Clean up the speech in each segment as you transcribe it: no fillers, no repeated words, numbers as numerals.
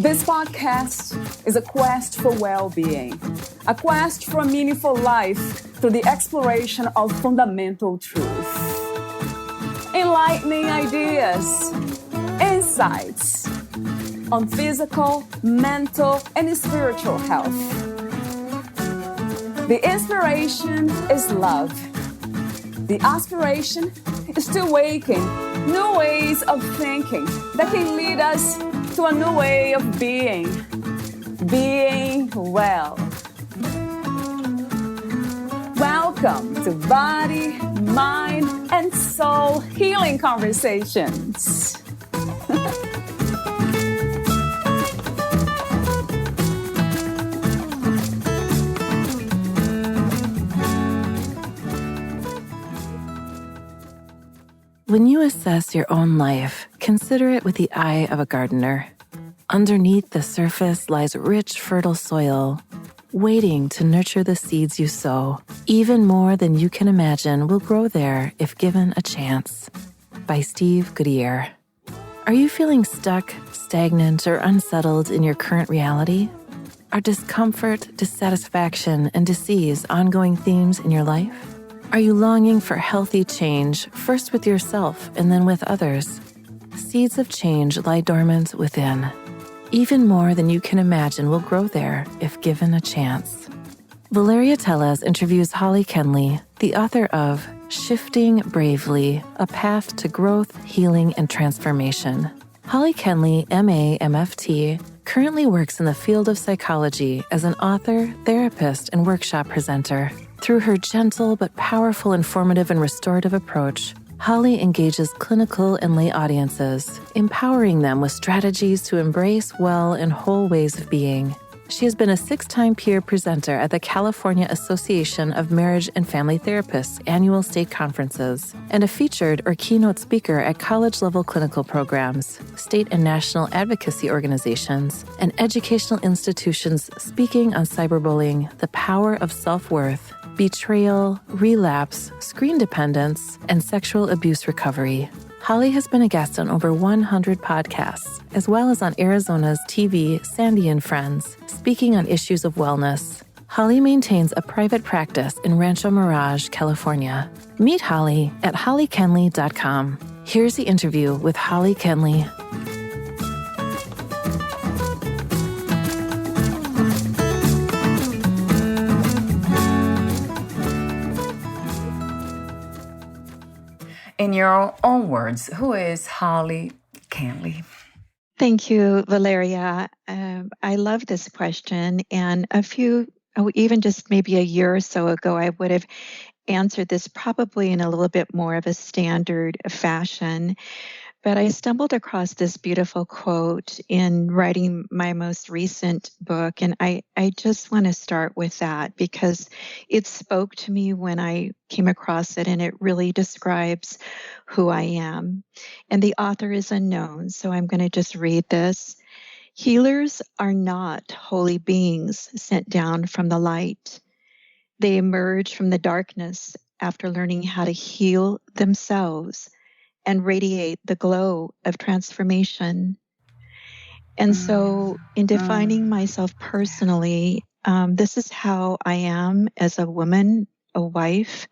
This podcast is a quest for well-being, a quest for a meaningful life through the exploration of fundamental truth. Enlightening ideas, insights on physical, mental, and spiritual health. The inspiration is love. The aspiration is to awaken new ways of thinking that can lead us to a new way of being well. Welcome to Body, Mind, and Soul Healing Conversations. When you assess your own life, consider it with the eye of a gardener. Underneath the surface lies rich, fertile soil, waiting to nurture the seeds you sow. Even more than you can imagine will grow there if given a chance. By Steve Goodier. Are you feeling stuck, stagnant, or unsettled in your current reality? Are discomfort, dissatisfaction, and disease ongoing themes in your life? Are you longing for healthy change, first with yourself and then with others? Seeds of change lie dormant within. Even more than you can imagine will grow there if given a chance. Valeria Teles interviews Holli Kenley, the author of Shifting Bravely, A Path to Growth, Healing, and Transformation. Holli Kenley, MA, MFT, currently works in the field of psychology as an author, therapist, and workshop presenter. Through her gentle but powerful, informative, and restorative approach, Holli engages clinical and lay audiences, empowering them with strategies to embrace well and whole ways of being. She has been a 6-time peer presenter at the California Association of Marriage and Family Therapists annual state conferences, and a featured or keynote speaker at college-level clinical programs, state and national advocacy organizations, and educational institutions speaking on cyberbullying, the power of self-worth, betrayal, relapse, screen dependence, and sexual abuse recovery. Holli has been a guest on over 100 podcasts, as well as on Arizona's TV Sandy and Friends, speaking on issues of wellness. Holli maintains a private practice in Rancho Mirage, California. Meet Holli at hollikenley.com. Here's the interview with Holli Kenley. In your own words, who is Holli Kenley? Thank you, Valeria. I love this question. And even just maybe a year or so ago, I would have answered this probably in a little bit more of a standard fashion. But I stumbled across this beautiful quote in writing my most recent book. And I just want to start with that because it spoke to me when I came across it, and it really describes who I am. And the author is unknown, so I'm going to just read this. Healers are not holy beings sent down from the light. They emerge from the darkness after learning how to heal themselves and radiate the glow of transformation. And so in defining myself personally, this is how I am as a woman, a wife,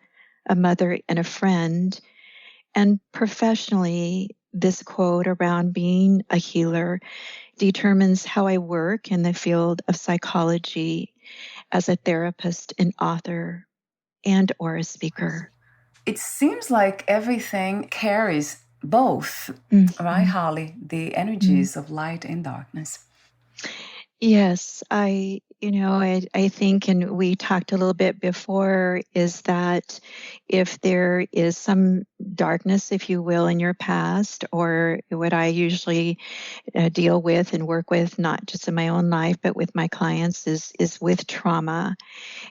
a mother, and a friend. And professionally, this quote around being a healer determines how I work in the field of psychology as a therapist, an author, and or a speaker. It seems like everything carries both, right, Holli? The energies of light and darkness. Yes, I think, and we talked a little bit before, is that if there is some darkness, if you will, in your past, or what I usually deal with and work with, not just in my own life, but with my clients, is with trauma.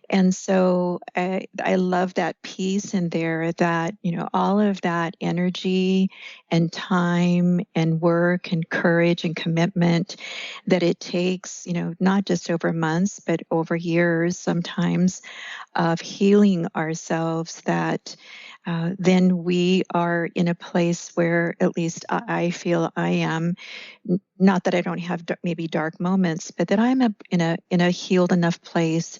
And so I love that piece in there that, all of that energy and time and work and courage and commitment that it takes, not just over months, but over years sometimes of healing ourselves, that then we we are in a place where, at least I feel I am, not that I don't have maybe dark moments, but that I'm in a healed enough place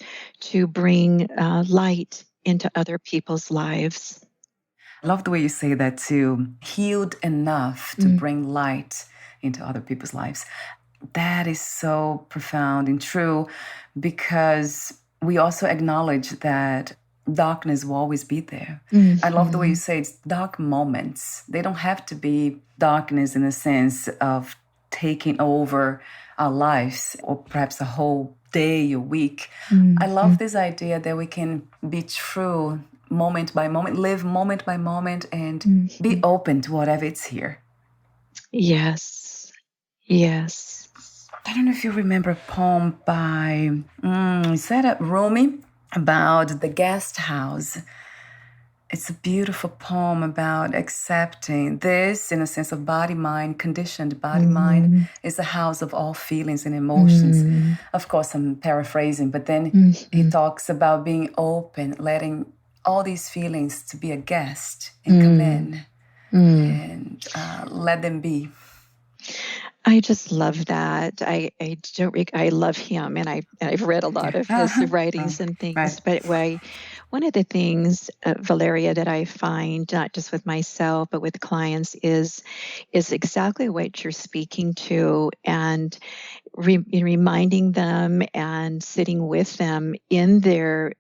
to bring light into other people's lives. I love the way you say that too. Healed enough to bring light into other people's lives. That is so profound and true, because we also acknowledge that darkness will always be there. I love the way you say it's dark moments. They don't have to be darkness in the sense of taking over our lives or perhaps a whole day, a week. I love this idea that we can be true moment by moment, live moment by moment, and be open to whatever it's here. Yes. Yes. I don't know if you remember a poem by, is that Rumi, about the guest house. It's a beautiful poem about accepting this in a sense of body, mind, conditioned body, mind is a house of all feelings and emotions. Of course, I'm paraphrasing, but then he talks about being open, letting all these feelings to be a guest and come in and let them be. I just love that. I love him, and I've read a lot of his writings and things. But one of the things, Valeria, that I find not just with myself but with clients is exactly what you're speaking to, and reminding them and sitting with them in their,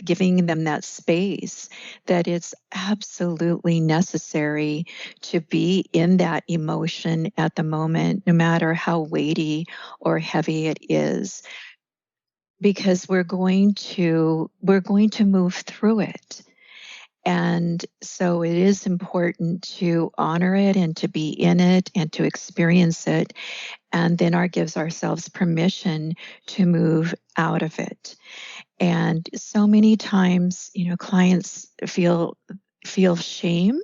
giving them that space, that it's absolutely necessary to be in that emotion at the moment, no matter how weighty or heavy it is, because we're going to move through it. And so it is important to honor it and to be in it and to experience it, and then gives ourselves permission to move out of it. And so many times, clients feel shame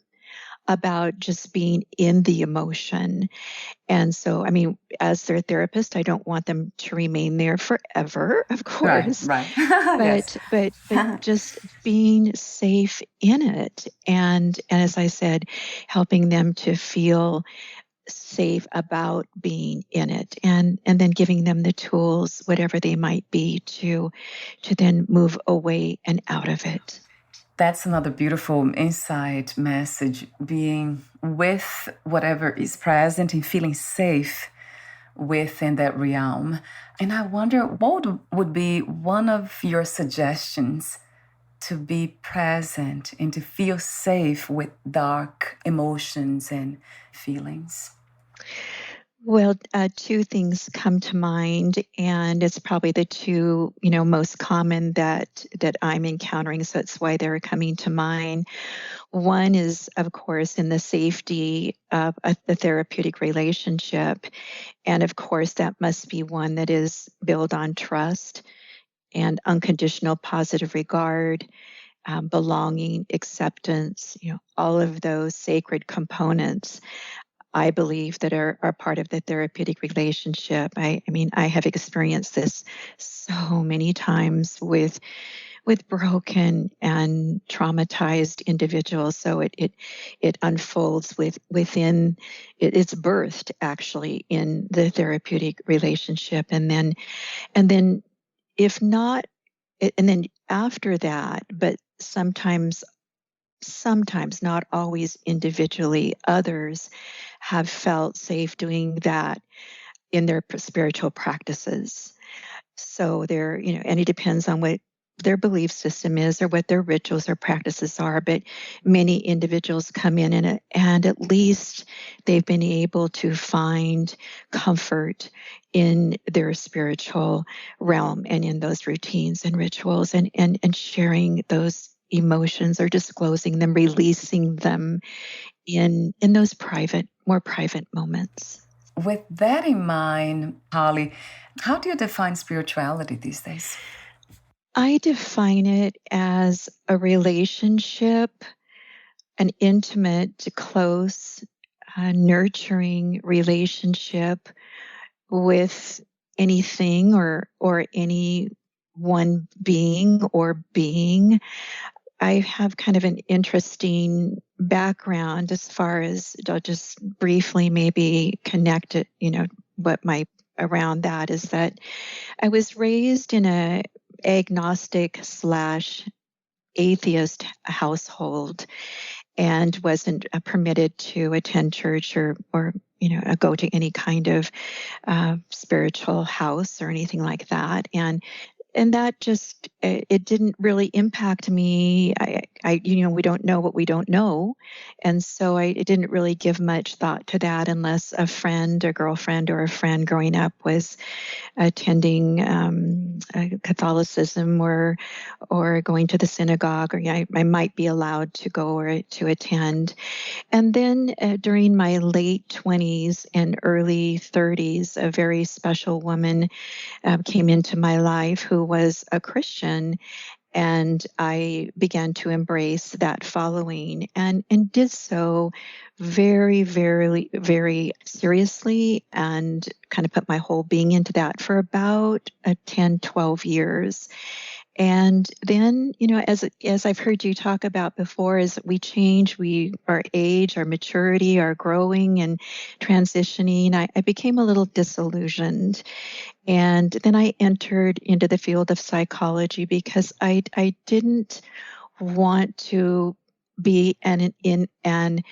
about just being in the emotion. And so, as their therapist, I don't want them to remain there forever, of course. Right. But just being safe in it. And as I said, helping them to feel safe about being in it, and then giving them the tools, whatever they might be, to then move away and out of it. That's another beautiful insight message, being with whatever is present and feeling safe within that realm. And I wonder, what would be one of your suggestions to be present and to feel safe with dark emotions and feelings? Well, two things come to mind, and it's probably the two, most common that I'm encountering. So it's why they're coming to mind. One is, of course, in the safety of the therapeutic relationship, and of course, that must be one that is built on trust and unconditional positive regard, belonging, acceptance. All of those sacred components, I believe, that are part of the therapeutic relationship. I have experienced this so many times with broken and traumatized individuals. So it unfolds within it's birthed actually in the therapeutic relationship, and then if not, and then after that, but sometimes, not always individually, others have felt safe doing that in their spiritual practices. So they're, and it depends on what their belief system is or what their rituals or practices are. But many individuals come in and at least they've been able to find comfort in their spiritual realm and in those routines and rituals, and sharing those emotions or disclosing them, releasing them in those more private moments. With that in mind, Holli, how do you define spirituality these days? I define it as a relationship, an intimate, close, nurturing relationship with anything or any one being or being. I have kind of an interesting background as far as, I'll just briefly maybe connect it, what my around that is that I was raised in a agnostic / atheist household and wasn't permitted to attend church or go to any kind of spiritual house or anything like that. And that just, it didn't really impact me. We don't know what we don't know. And so I didn't really give much thought to that unless a friend, a girlfriend, or a friend growing up was attending Catholicism or going to the synagogue, or I might be allowed to go or to attend. And then during my late 20s and early 30s, a very special woman came into my life who was a Christian, and I began to embrace that following and did so very, very, very seriously, and kind of put my whole being into that for about 10, 12 years. And then, as I've heard you talk about before, as we change, our age, our maturity, our growing and transitioning, I became a little disillusioned. And then I entered into the field of psychology because I didn't want to be in an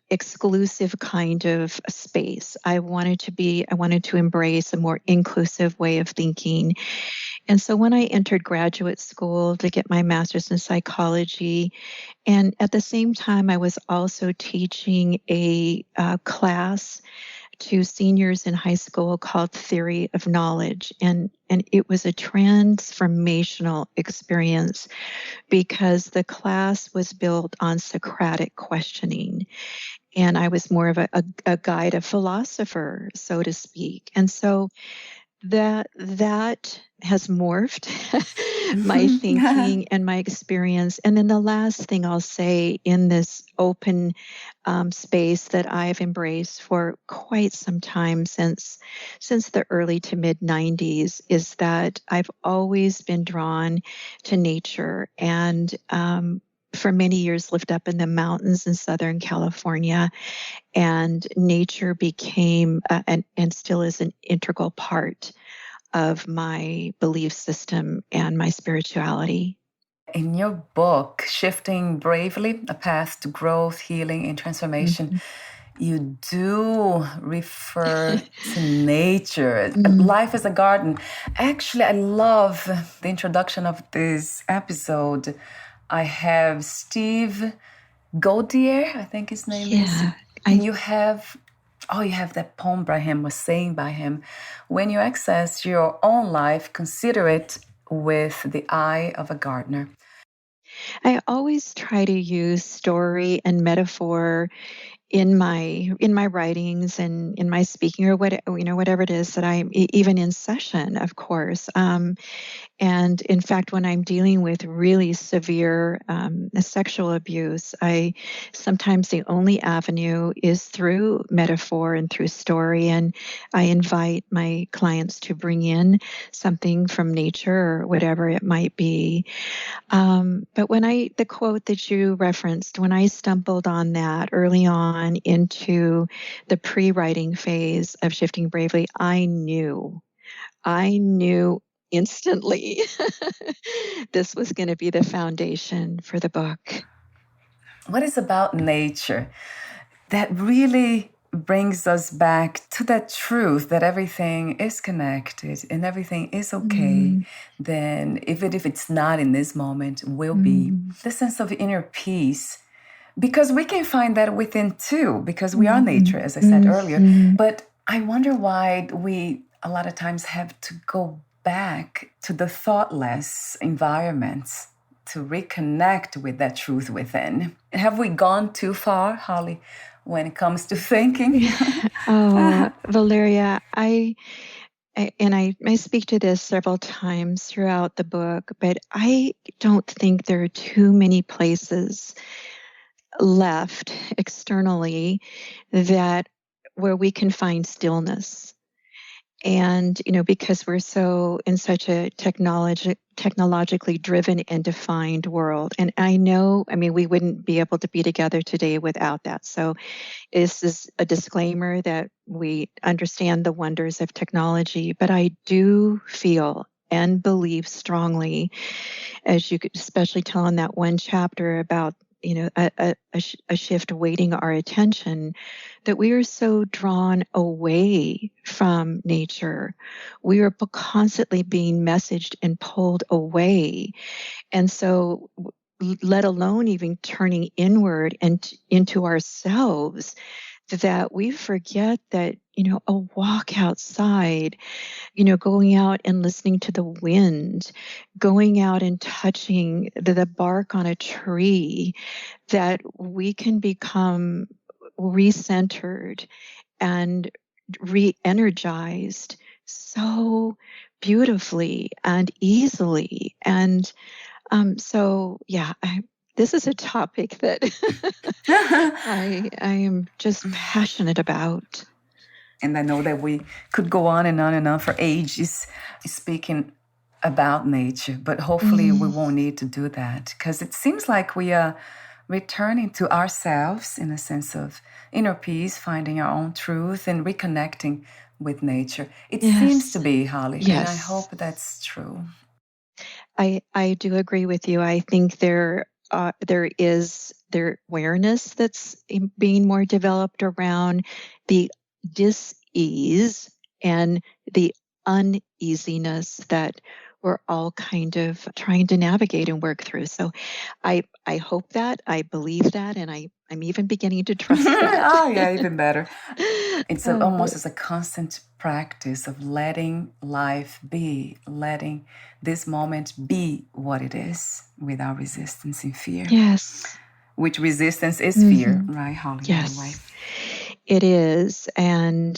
exclusive kind of space. I wanted to embrace a more inclusive way of thinking. And so when I entered graduate school to get my master's in psychology, and at the same time, I was also teaching a class to seniors in high school called Theory of Knowledge. And it was a transformational experience because the class was built on Socratic questioning. And I was more of a guide, a philosopher, so to speak. And so that has morphed my thinking and my experience. And then the last thing I'll say in this open space that I've embraced for quite some time since the early to mid 90s is that I've always been drawn to nature, and for many years lived up in the mountains in Southern California, and nature became and still is an integral part of my belief system and my spirituality. In your book, Shifting Bravely, A Path to Growth, Healing, and Transformation, you do refer to nature. Life is a garden. Actually, I love the introduction of this episode. I have Steve Goodier, I think his name is. And you have that poem by him, was saying by him, when you access your own life, consider it with the eye of a gardener. I always try to use story and metaphor in my writings and in my speaking, or whatever it is that I'm even in session, of course. And in fact, when I'm dealing with really severe sexual abuse, sometimes the only avenue is through metaphor and through story. And I invite my clients to bring in something from nature or whatever it might be. But the quote that you referenced, when I stumbled on that early on into the pre-writing phase of Shifting Bravely, I knew instantly this was going to be the foundation for the book. What is about nature that really brings us back to that truth that everything is connected and everything is okay, then even if it's not in this moment, will be. The sense of inner peace, because we can find that within too, because we are nature, as I said earlier. But I wonder why we a lot of times have to go back to the thoughtless environments to reconnect with that truth within. Have we gone too far, Holli, when it comes to thinking? Valeria, I speak to this several times throughout the book, but I don't think there are too many places left externally where we can find stillness. And, because we're so in such a technologically driven and defined world. And I mean, we wouldn't be able to be together today without that. So this is a disclaimer that we understand the wonders of technology, but I do feel and believe strongly, as you could especially tell in that one chapter about a shift awaiting our attention, that we are so drawn away from nature. We are constantly being messaged and pulled away. And so, let alone even turning inward and into ourselves, that we forget that, a walk outside, going out and listening to the wind, going out and touching the bark on a tree, that we can become recentered and re-energized so beautifully and easily. And this is a topic that I am just passionate about. And I know that we could go on and on and on for ages speaking about nature, but hopefully we won't need to do that, because it seems like we are returning to ourselves in a sense of inner peace, finding our own truth and reconnecting with nature. It seems to be, Holli, and I hope that's true. I do agree with you. I think there is awareness that's being more developed around the dis-ease and the uneasiness that we're all kind of trying to navigate and work through. So I hope that, I believe that, and I'm even beginning to trust that. Oh, yeah, even better. It's almost as a constant practice of letting life be, letting this moment be what it is without resistance and fear. Yes. Which resistance is fear, right, Holli? Yes. It is. And,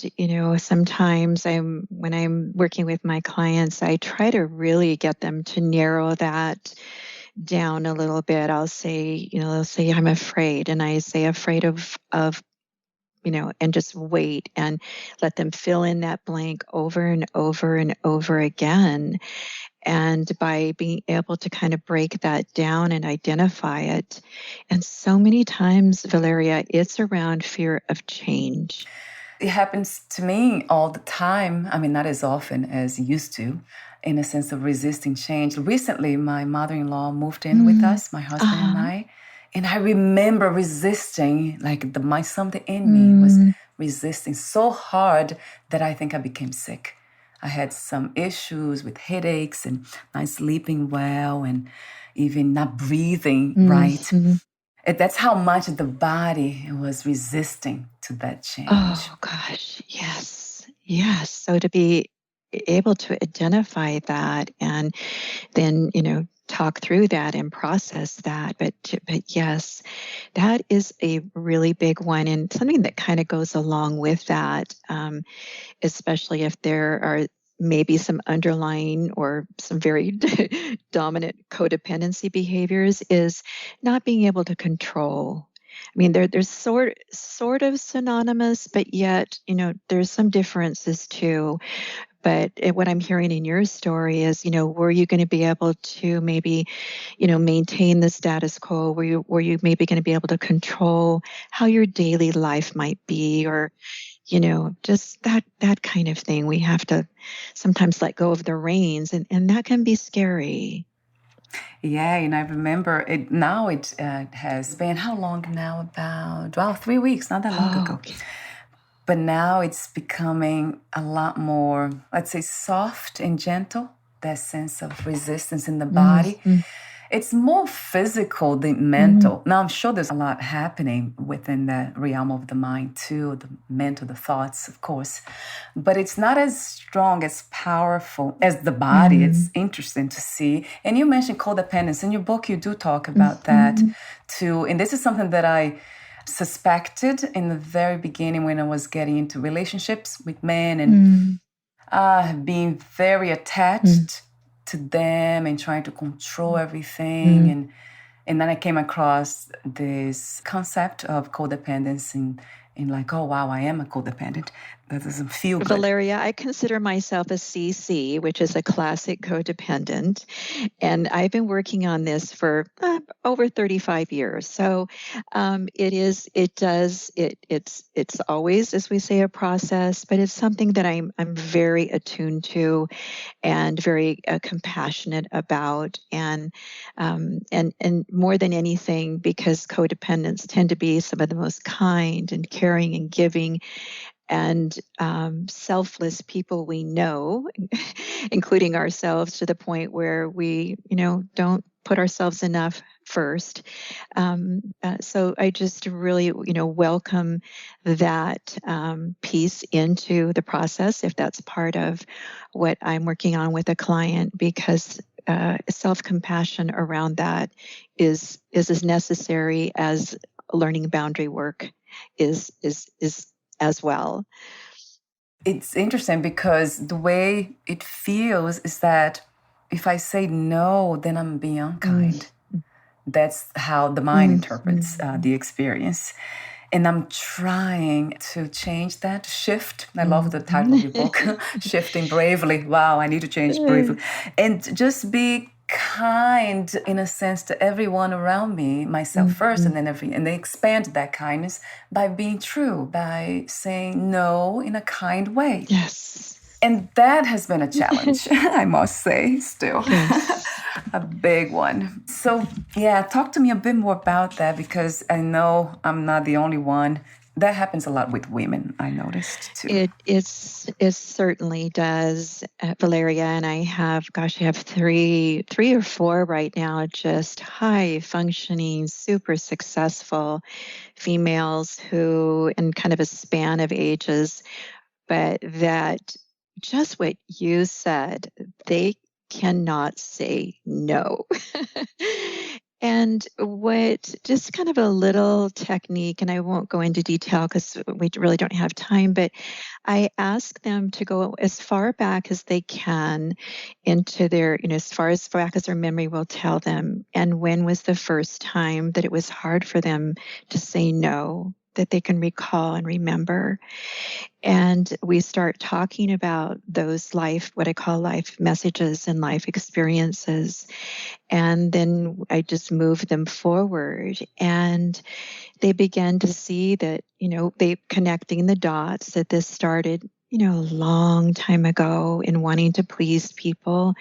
sometimes when I'm working with my clients, I try to really get them to narrow that down a little bit. I'll say, they'll say, I'm afraid. And I say afraid of, and just wait and let them fill in that blank over and over and over again. And by being able to kind of break that down and identify it. And so many times, Valeria, it's around fear of change. It happens to me all the time. I mean, not as often as it used to, in a sense of resisting change. Recently, my mother-in-law moved in with us, my husband and I. And I remember resisting, like something in me was resisting so hard that I think I became sick. I had some issues with headaches and not sleeping well and even not breathing right. That's how much the body was resisting to that change. Oh, gosh. Yes. Yes. So to be able to identify that and then, talk through that and process that. But yes, that is a really big one, and something that kind of goes along with that, especially if there are maybe some underlying or some very dominant codependency behaviors, is not being able to control. I mean, there's sort of synonymous, but yet, there's some differences too. But what I'm hearing in your story is, were you going to be able to maybe, maintain the status quo? Were you maybe going to be able to control how your daily life might be, or, just that kind of thing? We have to sometimes let go of the reins, and that can be scary. Yeah, and I remember it now. It has been how long now? About 3 weeks, not that long ago. Okay. But now it's becoming a lot more, let's say, soft and gentle, that sense of resistance in the body. It's more physical than mental. Now, I'm sure there's a lot happening within the realm of the mind, too, the mental, the thoughts, of course. But it's not as strong, as powerful as the body. It's interesting to see. And you mentioned codependency. In your book, you do talk about that, too. And this is something that I suspected in the very beginning when I was getting into relationships with men and being very attached to them and trying to control everything. And then I came across this concept of codependency and like, oh, wow, I am a codependent. that doesn't feel good. Valeria, I consider myself a CC, which is a classic codependent. And I've been working on this for over 35 years. So it's always, as we say, a process, but it's something that I'm very attuned to and very compassionate about. And more than anything, because codependents tend to be some of the most kind and caring and giving and selfless people we know, including ourselves, to the point where we, don't put ourselves enough first. So I just really, welcome that piece into the process, if that's part of what I'm working on with a client, because self-compassion around that is as necessary as learning boundary work is as well. It's interesting because the way it feels is that if I say no, then I'm being unkind. That's how the mind interprets the experience. And I'm trying to change that, shift. I love the title of your book, Shifting Bravely. Wow, I need to change bravely. And just be kind, in a sense, to everyone around me, myself first, and then they expand that kindness by being true, by saying no in a kind way. Yes. And that has been a challenge, I must say, still. Yes. A big one. So, yeah, talk to me a bit more about that, because I know I'm not the only one. That happens a lot with women, I noticed, too. It certainly does, Valeria. And I have three or four right now, just high functioning, super successful females who, in kind of a span of ages, but that just what you said, they cannot say no. And just kind of a little technique, and I won't go into detail because we really don't have time, but I ask them to go as far back as they can into their, as far back as their memory will tell them. And when was the first time that it was hard for them to say no, that they can recall and remember. And we start talking about those what I call life messages and life experiences. And then I just move them forward, and they begin to see that, they connecting the dots, that this started, a long time ago, in wanting to please people,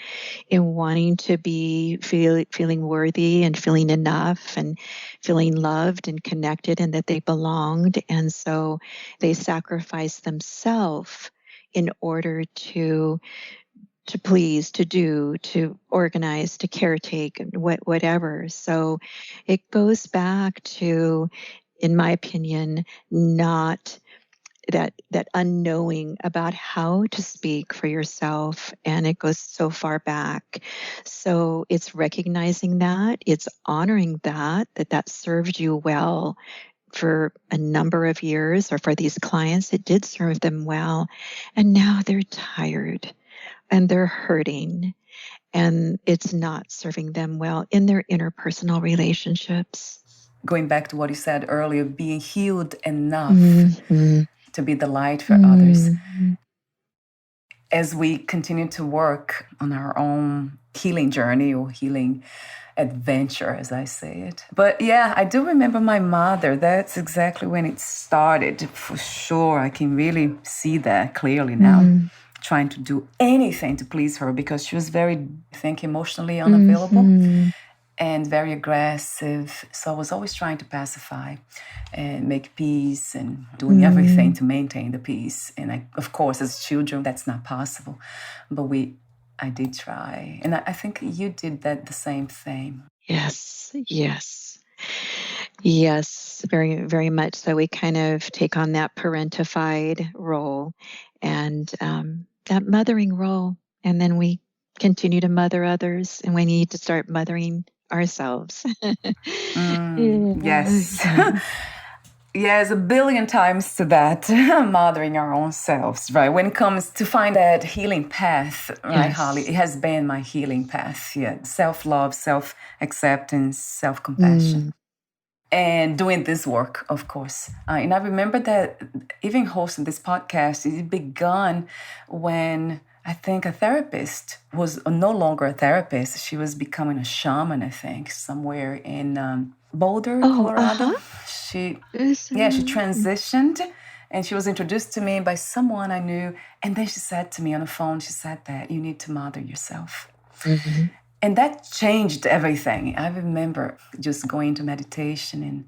in wanting to be feeling worthy and feeling enough and feeling loved and connected, and that they belonged. And so they sacrificed themselves in order to please, to do, to organize, to caretake, whatever. So it goes back to, in my opinion, not that unknowing about how to speak for yourself, and it goes so far back. So it's recognizing that, it's honoring that served you well for a number of years, or for these clients, it did serve them well, and now they're tired and they're hurting, and it's not serving them well in their interpersonal relationships. Going back to what you said earlier, being healed enough to be the light for others. As we continue to work on our own healing journey, or healing adventure, as I say it. But yeah, I do remember my mother. That's exactly when it started, for sure. I can really see that clearly now. Trying to do anything to please her, because she was very, I think, emotionally unavailable and very aggressive. So I was always trying to pacify and make peace, and doing everything to maintain the peace. And of course, as children, that's not possible. But I did try. And I think you did that the same thing. Yes. Very, very much so. We kind of take on that parentified role and that mothering role. And then we continue to mother others, and we need to start mothering ourselves. Yes. Yes, a billion times to that, mothering our own selves, right? When it comes to find that healing path, right, yes. Holli, it has been my healing path, yeah. Self-love, self-acceptance, self-compassion. and doing this work, of course. And I remember that even hosting this podcast, it began when I think a therapist was no longer a therapist. She was becoming a shaman, I think, somewhere in Boulder, Colorado. She transitioned, and she was introduced to me by someone I knew. And then she said to me on the phone, she said that you need to mother yourself. Mm-hmm. And that changed everything. I remember just going to meditation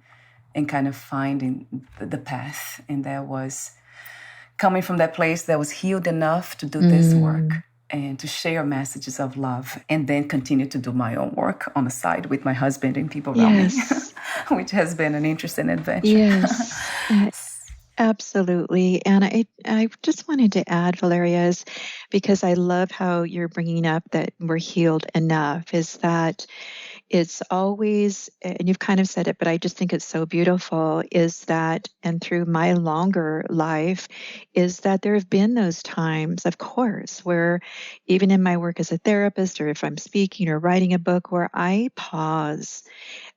and kind of finding the path. And that was coming from that place that was healed enough to do this work and to share messages of love, and then continue to do my own work on the side with my husband and people around me, which has been an interesting adventure. Yes. Absolutely. And I just wanted to add, Valeria, because I love how you're bringing up that we're healed enough, is that it's always, and you've kind of said it, but I just think it's so beautiful, is that, and through my longer life, is that there have been those times, of course, where even in my work as a therapist, or if I'm speaking or writing a book, where I pause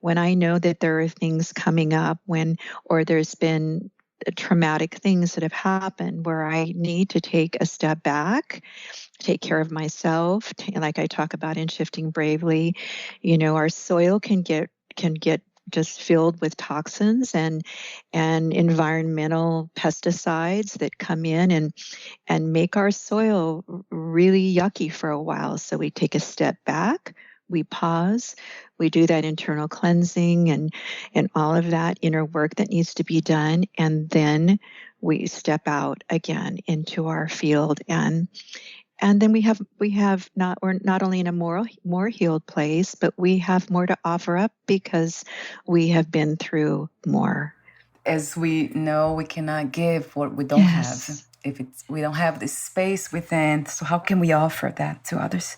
when I know that there are things coming up or there's been traumatic things that have happened where I need to take a step back, take care of myself. Like I talk about in Shifting Bravely, our soil can get just filled with toxins and environmental pesticides that come in and make our soil really yucky for a while. So we take a step back, we pause, we do that internal cleansing and all of that inner work that needs to be done. And then we step out again into our field. And then we're not only in a more healed place, but we have more to offer up because we have been through more. As we know, we cannot give what we don't have. We don't have this space within, so how can we offer that to others?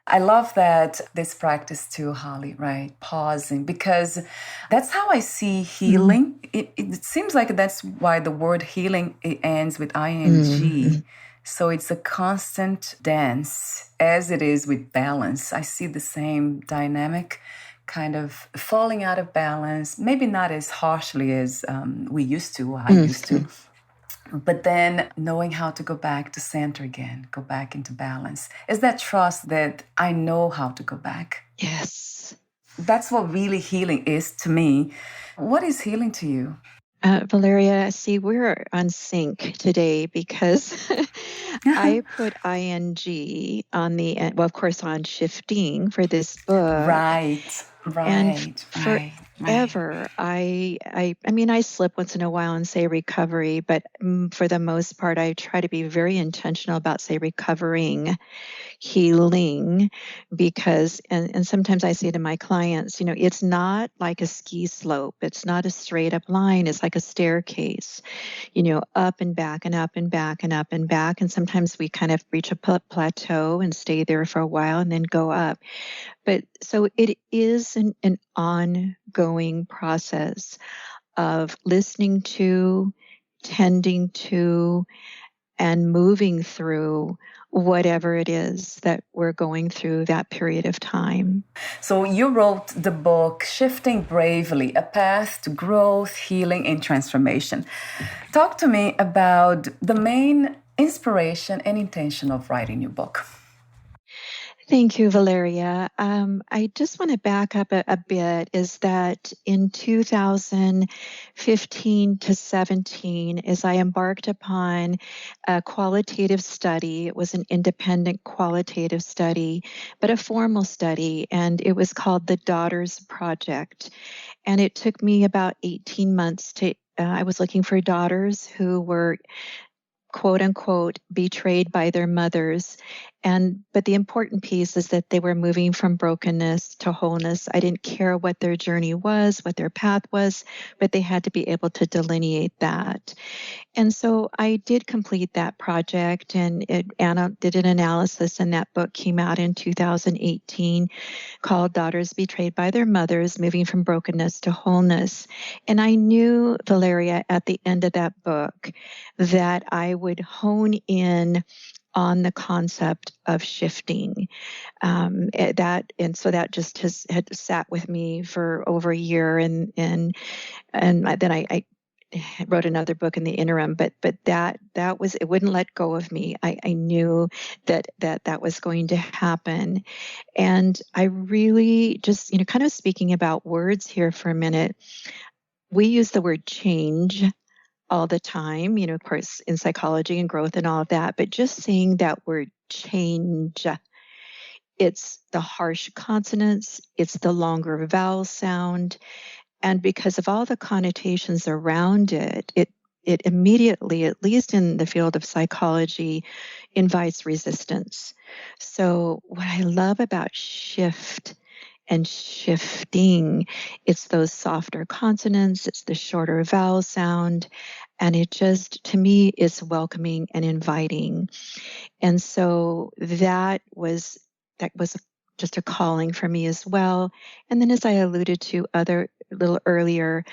I love that this practice too, Holli, right? Pausing, because that's how I see healing. It seems like that's why the word healing, it ends with ing. So it's a constant dance, as it is with balance. I see the same dynamic kind of falling out of balance, maybe not as harshly as I used to. But then knowing how to go back to center again, go back into balance. Is that trust that I know how to go back? Yes. That's what really healing is to me. What is healing to you? Valeria, see, we're on sync today because I put ing on the end, well, of course, on shifting for this book. Right. And forever, I mean, I slip once in a while and say recovery, but for the most part, I try to be very intentional about say recovering, healing, because, and sometimes I say to my clients, it's not like a ski slope. It's not a straight up line. It's like a staircase, up and back and up and back and up and back. And sometimes we kind of reach a plateau and stay there for a while and then go up. But so it is an ongoing process of listening to, tending to, and moving through whatever it is that we're going through that period of time. So you wrote the book, Shifting Bravely, A Path to Growth, Healing, and Transformation. Talk to me about the main inspiration and intention of writing your book. Thank you, Valeria. I just want to back up a bit, is that in 2015 to 17, as I embarked upon a qualitative study, it was an independent qualitative study, but a formal study, and it was called the Daughters Project. And it took me about 18 months I was looking for daughters who were quote unquote betrayed by their mothers. But the important piece is that they were moving from brokenness to wholeness. I didn't care what their journey was, what their path was, but they had to be able to delineate that. And so I did complete that project, and Anna did an analysis, and that book came out in 2018 called Daughters Betrayed by Their Mothers, Moving from Brokenness to Wholeness. And I knew, Valeria, at the end of that book, that I would hone in on the concept of shifting. So that just had sat with me for over a year, and then I wrote another book in the interim. But that was, it wouldn't let go of me. I knew that was going to happen, and I really just, kind of speaking about words here for a minute. We use the word change all the time, of course, in psychology and growth and all of that, but just saying that word change, it's the harsh consonants, it's the longer vowel sound, and because of all the connotations around it, it immediately, at least in the field of psychology, invites resistance. So what I love about shift and shifting, it's those softer consonants, it's the shorter vowel sound, and it just, to me, is welcoming and inviting. And so that was just a calling for me as well. And then, as I alluded to a little earlier,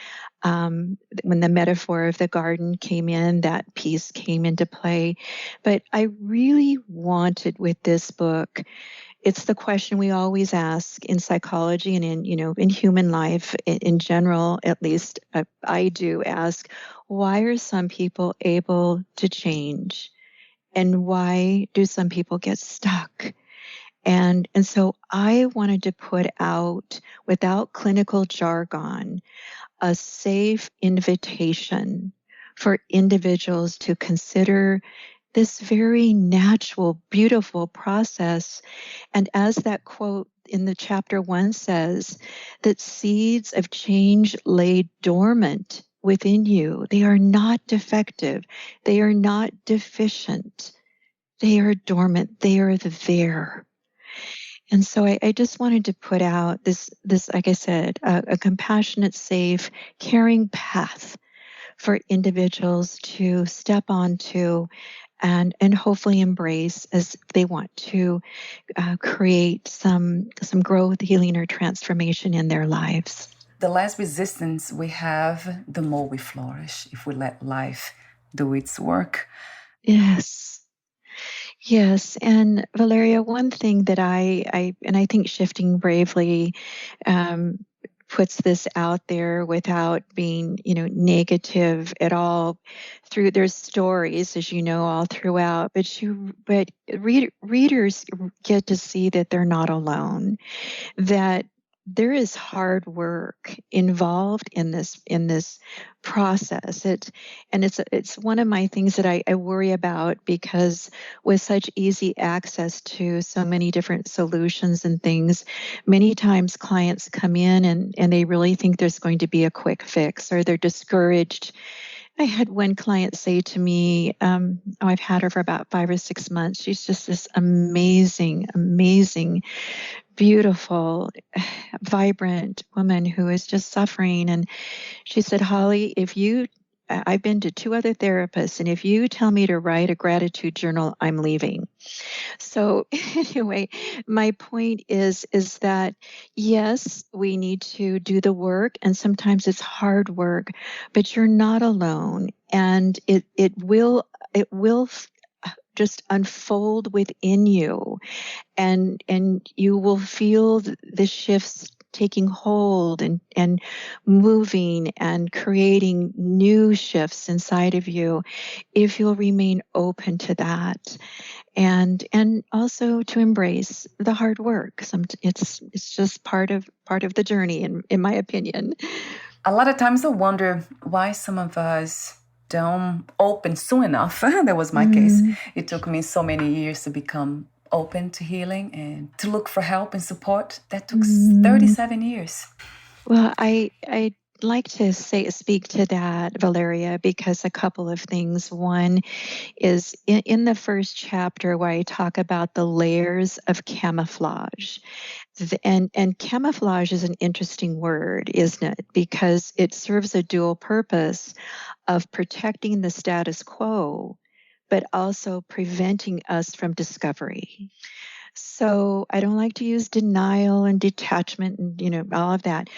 when the metaphor of the garden came in, that piece came into play. But I really wanted, with this book, it's the question we always ask in psychology and in human life in general, at least I do ask, why are some people able to change? And why do some people get stuck? And so I wanted to put out, without clinical jargon, a safe invitation for individuals to consider this very natural, beautiful process. And as that quote in the chapter 1 says, that seeds of change lay dormant within you. They are not defective. They are not deficient. They are dormant. They are there. And so I just wanted to put out this, like I said, a compassionate, safe, caring path for individuals to step onto and hopefully embrace as they want to create some growth, healing, or transformation in their lives. The less resistance we have, the more we flourish if we let life do its work. Yes. And Valeria, one thing that I think Shifting Bravely puts this out there without being, negative at all. There's stories, as you know, all throughout, but readers get to see that they're not alone, that there is hard work involved in this process. It's one of my things that I worry about, because with such easy access to so many different solutions and things, many times clients come in and they really think there's going to be a quick fix, or they're discouraged. I had one client say to me, I've had her for about 5 or 6 months. She's just this amazing, beautiful, vibrant woman who is just suffering. And she said, Holli, I've been to 2 other therapists, and if you tell me to write a gratitude journal, I'm leaving. So anyway, my point is that yes, we need to do the work, and sometimes it's hard work, but you're not alone, and it will just unfold within you, and you will feel the shifts taking hold and moving and creating new shifts inside of you if you'll remain open to that, and also to embrace the hard work. It's just part of the journey, in my opinion. A lot of times I wonder why some of us don't open soon enough. That was my case. It took me so many years to become open to healing and to look for help and support. That took 37 years. Well, I'd like to speak to that, Valeria, because a couple of things. One is in the first chapter where I talk about the layers of camouflage. And camouflage is an interesting word, isn't it? Because it serves a dual purpose of protecting the status quo, but also preventing us from discovery. So I don't like to use denial and detachment and, all of that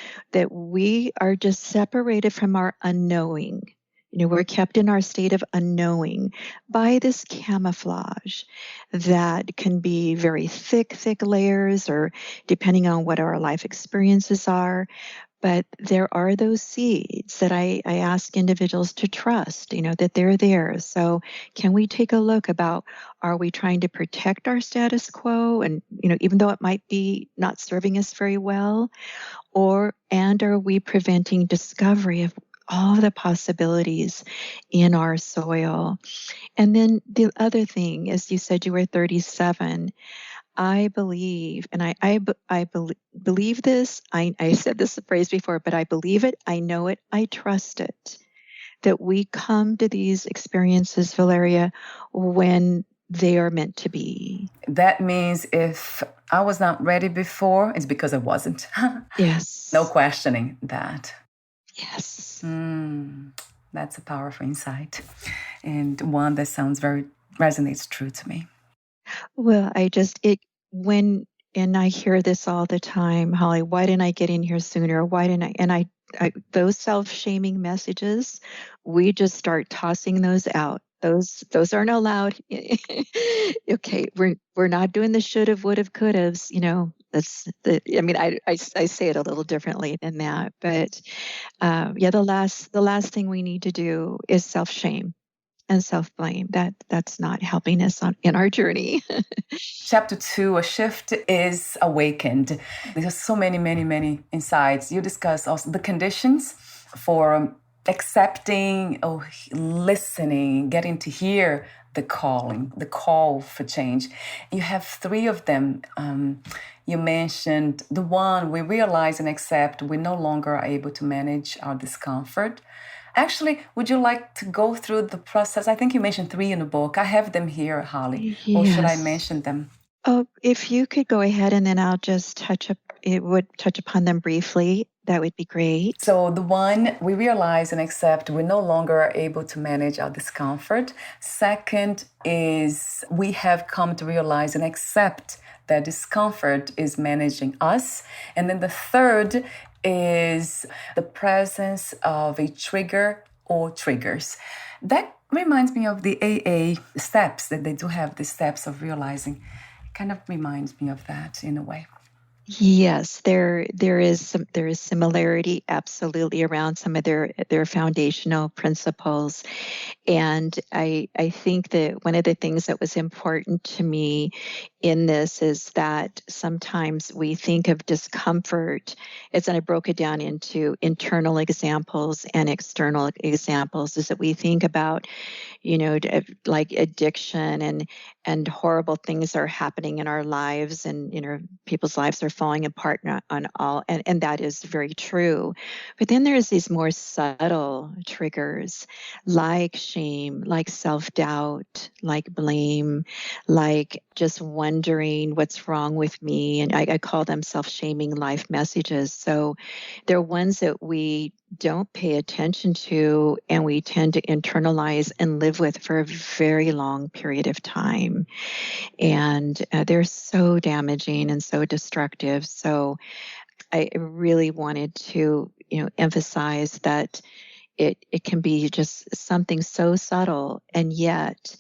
we are just separated from our unknowing. We're kept in our state of unknowing by this camouflage that can be very thick layers, or depending on what our life experiences are. But there are those seeds that I ask individuals to trust, that they're there. So can we take a look about, are we trying to protect our status quo? And, even though it might be not serving us very well, and are we preventing discovery of all the possibilities in our soil? And then the other thing, as you said, you were 37. I believe, and I believe this. I said this phrase before, but I believe it. I know it. I trust it. That we come to these experiences, Valeria, when they are meant to be. That means if I was not ready before, it's because I wasn't. Yes. No questioning that. Yes. That's a powerful insight, and one that resonates true to me. Well, and I hear this all the time, Holly, why didn't I get in here sooner? Why didn't I, those self-shaming messages, we just start tossing those out. Those aren't allowed. Okay, we're not doing the should've, would've, could've's, I say it a little differently than that, but the last thing we need to do is self-shame and self-blame. That's not helping us in our journey. Chapter 2, a shift is awakened. There's so many insights. You discuss also the conditions for accepting or listening, getting to hear the call for change. You have 3 of them. You mentioned the one, we realize and accept we're no longer able to manage our discomfort. Actually, would you like to go through the process? I think you mentioned 3 in the book. I have them here, Holly. Yes. Or should I mention them? Oh, if you could go ahead, and then I'll just touch upon them briefly. That would be great. So the one, we realize and accept we're no longer able to manage our discomfort. Second is we have come to realize and accept that discomfort is managing us. And then the third is the presence of a trigger or triggers. That reminds me of the AA steps, that they do have the steps of realizing. It kind of reminds me of that in a way. Yes, there is similarity absolutely around some of their foundational principles. And I think that one of the things that was important to me in this is that sometimes we think of discomfort, and I broke it down into internal examples and external examples, is that we think about, like addiction and horrible things are happening in our lives, and, people's lives are falling apart on all, and that is very true. But then there's these more subtle triggers, like shame, like self-doubt, like blame, like just wondering what's wrong with me. And I call them self-shaming life messages. So they're ones that we don't pay attention to, and we tend to internalize and live with for a very long period of time. And they're so damaging and so destructive. So I really wanted to, emphasize that it can be just something so subtle, and yet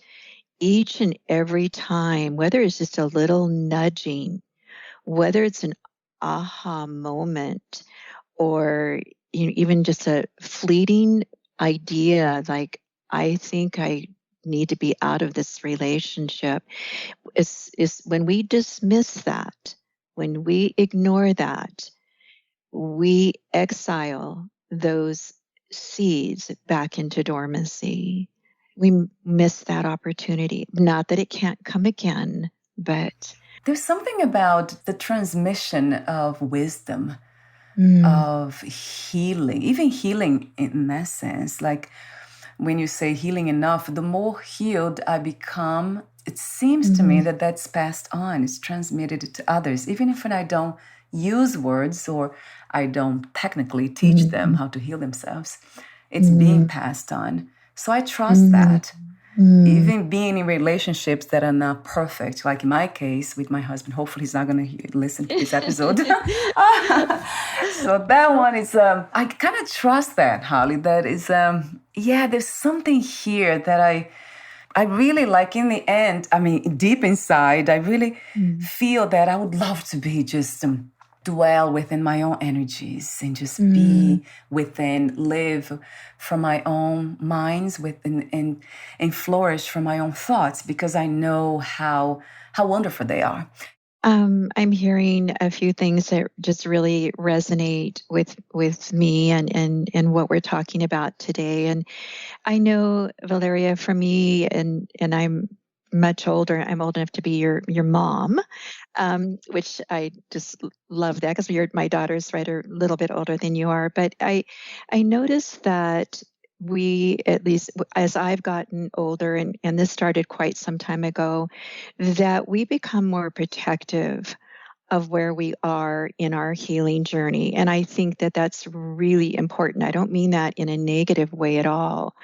each and every time, whether it's just a little nudging, whether it's an aha moment, or even just a fleeting idea, like, I think I need to be out of this relationship, is when we dismiss that, when we ignore that, we exile those seeds back into dormancy. We miss that opportunity. Not that it can't come again, but there's something about the transmission of wisdom, of healing, even healing in essence. Like when you say healing enough, the more healed I become, it seems to me that that's passed on, it's transmitted to others. Even if I don't use words, or I don't technically teach them how to heal themselves, it's being passed on. So I trust that. Even being in relationships that are not perfect, like in my case with my husband. Hopefully he's not going to listen to this episode. So that one is, I kind of trust that, Holly. That is, there's something here that I really like. In the end, I mean, deep inside, I really feel that I would love to be just dwell within my own energies and just be within, live from my own minds within, and flourish from my own thoughts, because I know how wonderful they are. I'm hearing a few things that just really resonate with me and what we're talking about today. And I know, Valeria, for me, and I'm much older. I'm old enough to be your mom, which I just love that, because my daughter's right a little bit older than you are. But I noticed that we, at least as I've gotten older, and this started quite some time ago, that we become more protective of where we are in our healing journey. And I think that that's really important. I don't mean that in a negative way at all,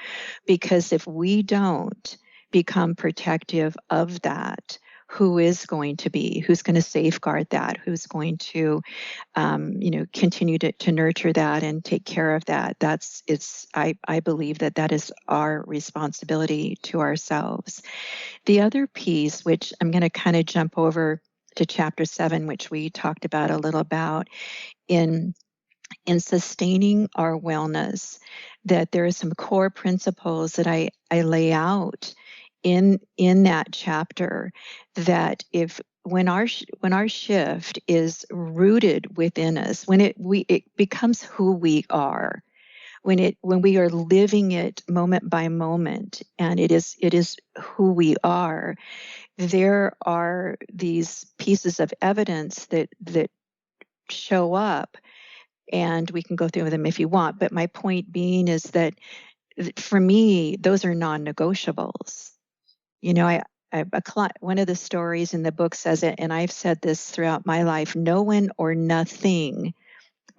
because if we don't become protective of that, who's going to safeguard that, who's going to continue to nurture that and take care of that. I believe that is our responsibility to ourselves. The other piece, which I'm going to kind of jump over to chapter 7, which we talked about a little about in sustaining our wellness, that there are some core principles that I lay out in that chapter, that when our shift is rooted within us, when it becomes who we are, when we are living it moment by moment, and it is who we are, there are these pieces of evidence that show up, and we can go through them if you want. But my point being is that for me, those are non-negotiables. One of the stories in the book says it, and I've said this throughout my life: no one or nothing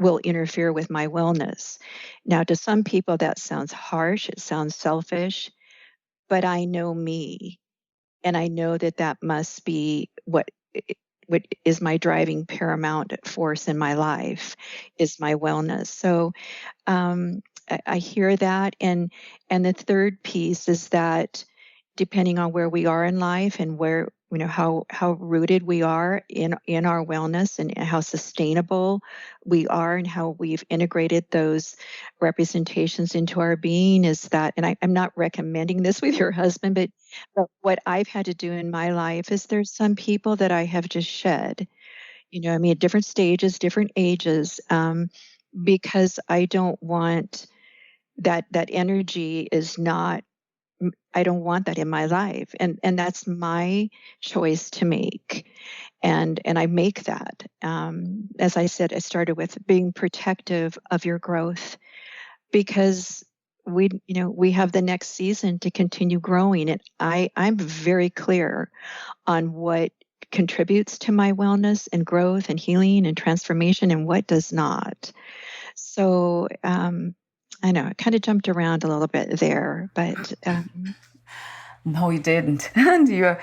will interfere with my wellness. Now, to some people that sounds harsh, it sounds selfish, but I know me, and I know that must be what is my driving paramount force in my life, is my wellness. So I hear that, and the third piece is that depending on where we are in life, and where how rooted we are in our wellness, and how sustainable we are, and how we've integrated those representations into our being, is that, and I'm not recommending this with your husband, but what I've had to do in my life is there's some people that I have just shed, at different stages, different ages, because I don't want that energy is not, I don't want that in my life. And that's my choice to make. And I make that. As I said, I started with being protective of your growth, because we have the next season to continue growing. And I'm very clear on what contributes to my wellness and growth and healing and transformation, and what does not. So, I know I kind of jumped around a little bit there, but no, you didn't. And you're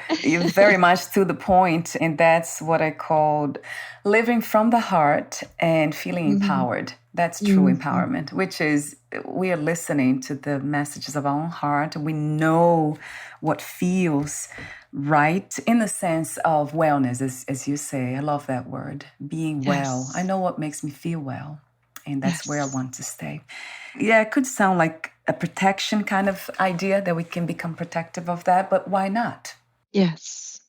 very much to the point, and that's what I called living from the heart and feeling empowered. That's true empowerment, which is we are listening to the messages of our own heart. We know what feels right, in the sense of wellness, as you say. I love that word, being well. I know what makes me feel well, and that's where I want to stay. Yeah, it could sound like a protection kind of idea, that we can become protective of that, but why not? Yes.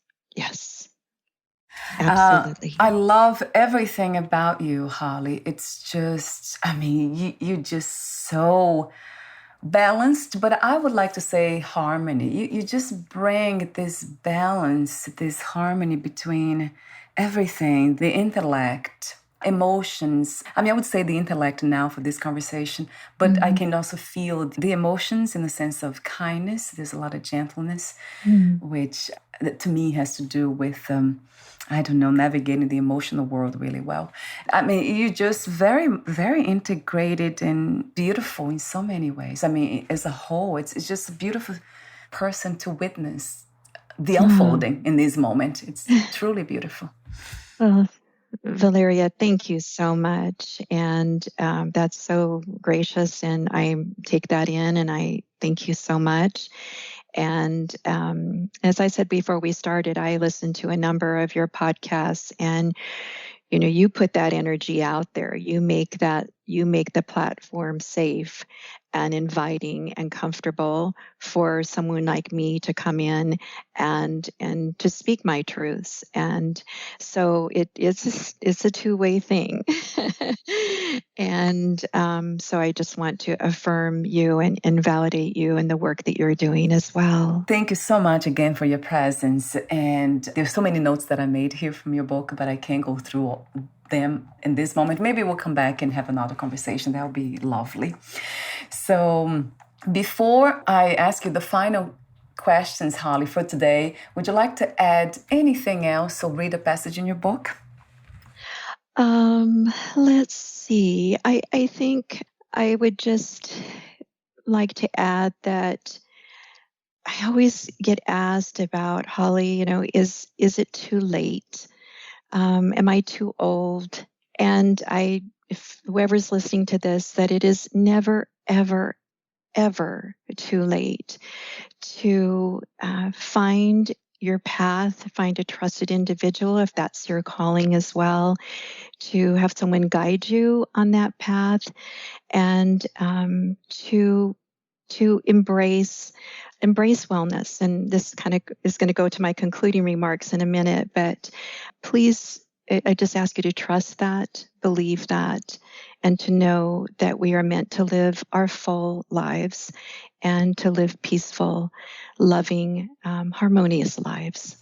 Absolutely. I love everything about you, Holly. It's just, you're just so balanced, but I would like to say harmony. You just bring this balance, this harmony between everything, the intellect, emotions. I would say the intellect now for this conversation, but I can also feel the emotions in the sense of kindness. There's a lot of gentleness, which to me has to do with, navigating the emotional world really well. You're just very, very integrated and beautiful in so many ways. As a whole, it's just a beautiful person to witness the unfolding in this moment. It's truly beautiful. Well, Valeria, thank you so much. And that's so gracious. And I take that in and I thank you so much. And as I said before we started, I listened to a number of your podcasts, and you put that energy out there. You make the platform safe and inviting and comfortable for someone like me to come in and to speak my truths. And so it's a two-way thing. And so I just want to affirm you and validate you and the work that you're doing as well. Thank you so much again for your presence. And there's so many notes that I made here from your book, but I can't go through them in this moment. Maybe we'll come back and have another conversation. That would be lovely. So before I ask you the final questions, Holli, for today, would you like to add anything else or read a passage in your book? Let's see. I think I would just like to add that I always get asked about, Holli, is it too late? Am I too old? And if whoever's listening to this, that it is never, ever, ever too late to find your path, find a trusted individual, if that's your calling as well, to have someone guide you on that path, and to embrace wellness. And this kind of is going to go to my concluding remarks in a minute, but please, I just ask you to trust that, believe that, and to know that we are meant to live our full lives and to live peaceful, loving, harmonious lives.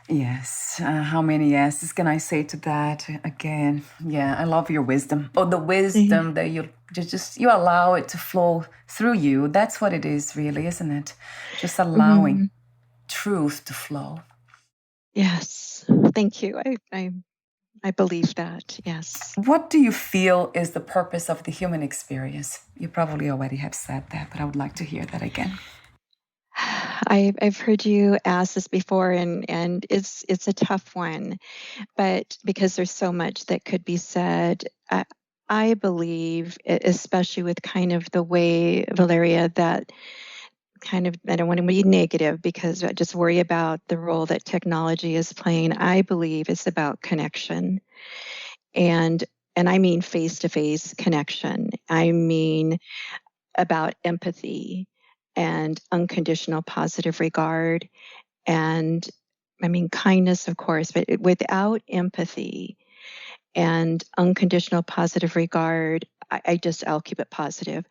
Yes. How many yeses can I say to that again? Yeah, I love your wisdom. Oh, the wisdom that you allow it to flow through you. That's what it is, really, isn't it? Just allowing truth to flow. Yes. Thank you. I believe that. Yes. What do you feel is the purpose of the human experience? You probably already have said that, but I would like to hear that again. I've heard you ask this before, and it's a tough one, but because there's so much that could be said, I believe, especially with kind of the way, Valeria, that kind of, I don't want to be negative because I just worry about the role that technology is playing. I believe it's about connection, and I mean face-to-face connection. I mean about empathy and unconditional positive regard, and I mean kindness, of course, but without empathy and unconditional positive regard, I'll keep it positive.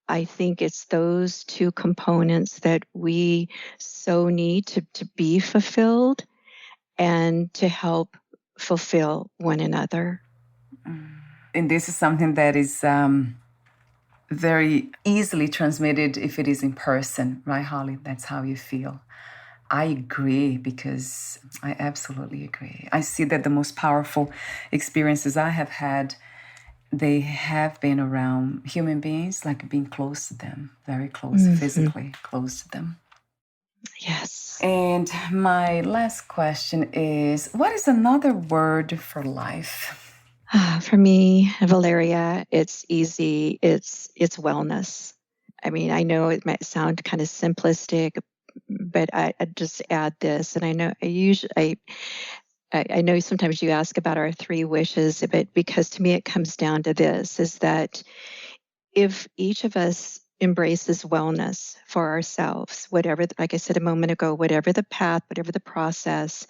I think it's those two components that we so need to be fulfilled and to help fulfill one another. And this is something that is very easily transmitted if it is in person, right, Holli? That's how you feel. I agree, because I absolutely agree. I see that the most powerful experiences I have had, they have been around human beings, like being close to them, very close, physically close to them. Yes. And my last question is, what is another word for life? For me, Valeria, it's easy. It's wellness. I mean, I know it might sound kind of simplistic, but I just add this, and I know I know sometimes you ask about our three wishes, but because to me it comes down to this, is that if each of us embraces wellness for ourselves, whatever, like I said a moment ago, whatever the path, whatever the process,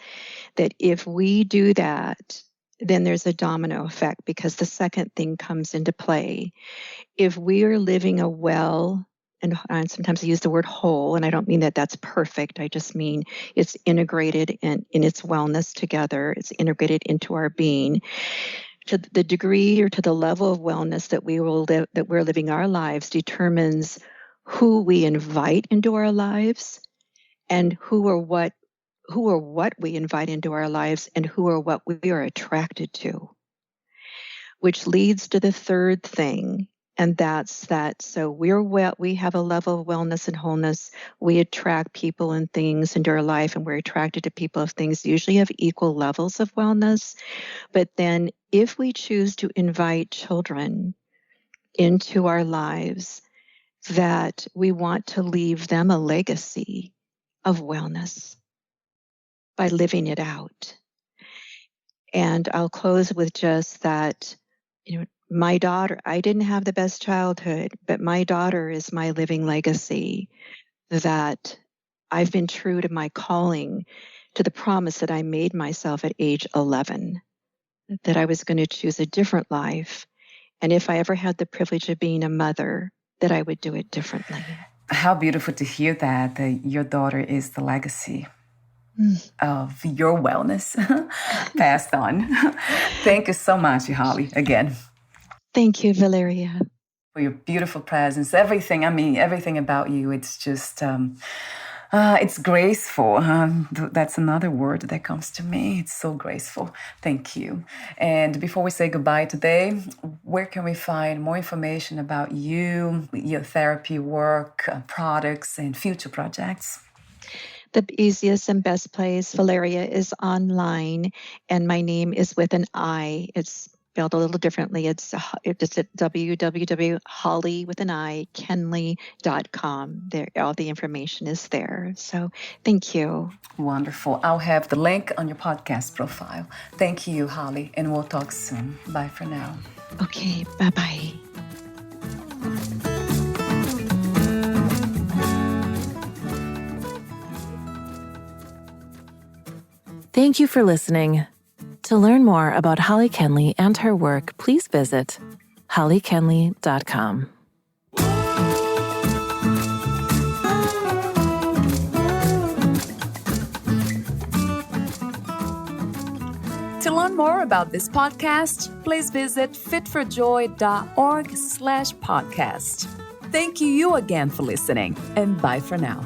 that if we do that, then there's a domino effect, because the second thing comes into play. If we are living a well, and sometimes I use the word whole, and I don't mean that that's perfect. I just mean it's integrated in its wellness together. It's integrated into our being. To the degree or to the level of wellness that we will live, that we're living our lives, determines who we invite into our lives, and who or what we invite into our lives, and who or what we are attracted to. Which leads to the third thing, And that's that. So we have a level of wellness and wholeness. We attract people and things into our life, and we're attracted to people of things usually have equal levels of wellness. But then if we choose to invite children into our lives, that we want to leave them a legacy of wellness by living it out. And I'll close with just that, my daughter, I didn't have the best childhood, but my daughter is my living legacy, that I've been true to my calling, to the promise that I made myself at age 11, that I was going to choose a different life. And if I ever had the privilege of being a mother, that I would do it differently. How beautiful to hear that your daughter is the legacy of your wellness passed on. Thank you so much, Holli, again. Thank you, Valeria. For your beautiful presence, everything about you, it's just, it's graceful. That's another word that comes to me. It's so graceful. Thank you. And before we say goodbye today, where can we find more information about you, your therapy work, products, and future projects? The easiest and best place, Valeria, is online, and my name is with an I. It's spelled a little differently. It's just at www.hollikenley.com. There, all the information is there. So thank you. Wonderful. I'll have the link on your podcast profile. Thank you, Holli, and we'll talk soon. Bye for now. Okay, bye-bye. Thank you for listening. To learn more about Holli Kenley and her work, please visit hollikenley.com. To learn more about this podcast, please visit fitforjoy.org/podcast. Thank you again for listening, and bye for now.